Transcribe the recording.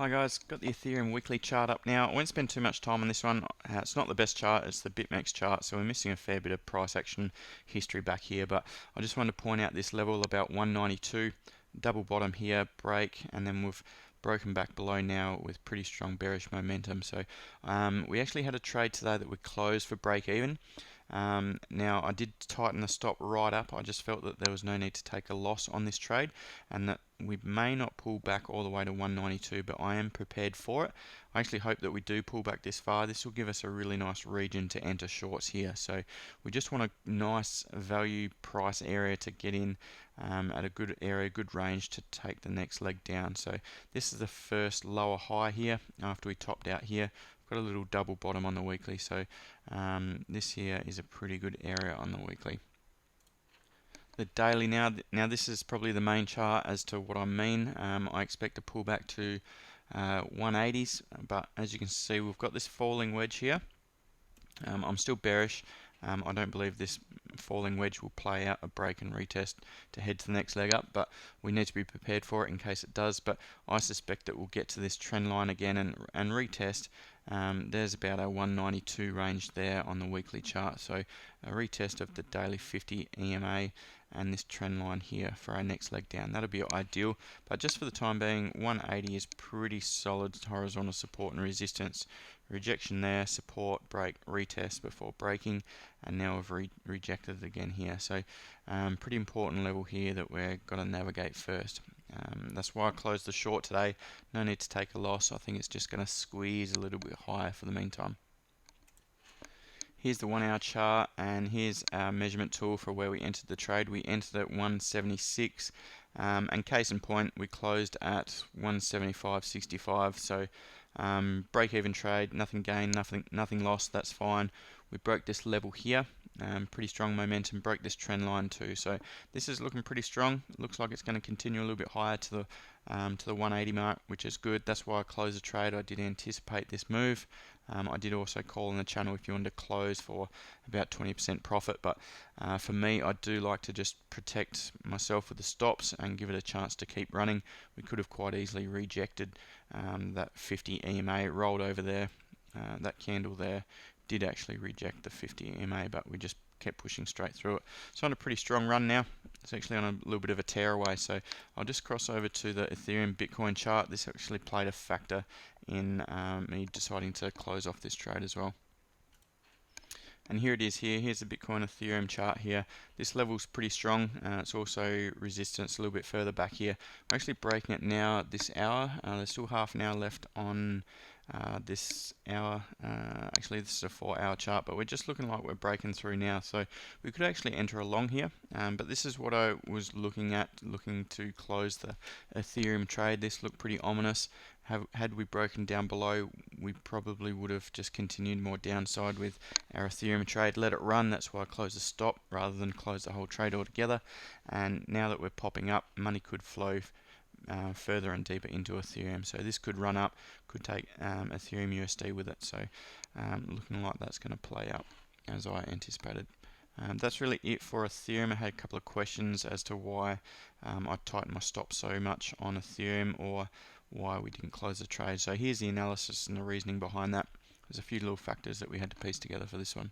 Hi guys, got the Ethereum weekly chart up now. I won't spend too much time on this one. It's not the best chart, it's the BitMEX chart, so we're missing a fair bit of price action history back here, but I just wanted to point out this level about 192, double bottom here, break, and then we've broken back below now with pretty strong bearish momentum. So we actually had a trade today that we closed for break even. Now I did tighten the stop right up. I just felt that there was no need to take a loss on this trade and that we may not pull back all the way to 192, but I am prepared for it. I actually hope that we do pull back this far. This will give us a really nice region to enter shorts here. So we just want a nice value price area to get in at a good area, good range to take the next leg down. So this is the first lower high here after we topped out here. Got a little double bottom on the weekly, so this here is a pretty good area on the weekly. The daily now this is probably the main chart as to what I mean. I expect to pull back to 180s, but as you can see we've got this falling wedge here. I'm still bearish. I don't believe this falling wedge will play out a break and retest to head to the next leg up, but we need to be prepared for it in case it does. But I suspect that we'll get to this trend line again and retest. There's about a 192 range there on the weekly chart, so a retest of the daily 50 EMA and this trend line here for our next leg down. That'll be ideal, but just for the time being, 180 is pretty solid horizontal support and resistance. Rejection there, support, break, retest before breaking, and now we've rejected it again here. So pretty important level here that we're going to navigate first. That's why I closed the short today. No need to take a loss. I think it's just going to squeeze a little bit higher for the meantime. Here's the 1 hour chart, and here's our measurement tool for where we entered the trade. We entered at 176, and case in point, we closed at 175.65. So break even trade, nothing gained, nothing lost. That's fine. We broke this level here. Pretty strong momentum, broke this trend line too. So this is looking pretty strong. Looks like it's going to continue a little bit higher to the 180 mark, which is good. That's why I closed the trade. I did anticipate this move. I did also call in the channel if you wanted to close for about 20% profit, but for me, I do like to just protect myself with the stops and give it a chance to keep running. We could have quite easily rejected that 50 EMA, rolled over there. That candle there did actually reject the 50 EMA, but we just kept pushing straight through it. It's on a pretty strong run now. It's actually on a little bit of a tear away, so I'll just cross over to the Ethereum Bitcoin chart. This actually played a factor in me deciding to close off this trade as well. And here it is here. Here's the Bitcoin Ethereum chart here. This level's pretty strong. It's also resistance a little bit further back here. I'm actually breaking it now this hour. There's still half an hour left on this hour. Actually, this is a 4-hour chart, but we're just looking like we're breaking through now. So we could actually enter along here. But this is what I was looking at, looking to close the Ethereum trade. This looked pretty ominous. Had we broken down below, we probably would have just continued more downside with our Ethereum trade, let it run. That's why I closed the stop rather than close the whole trade altogether. And now that we're popping up, money could flow further and deeper into Ethereum. So this could run up, could take Ethereum USD with it. So looking like that's going to play out as I anticipated. That's really it for Ethereum. I had a couple of questions as to why I tightened my stop so much on Ethereum, or why we didn't close the trade. So here's the analysis and the reasoning behind that. There's a few little factors that we had to piece together for this one.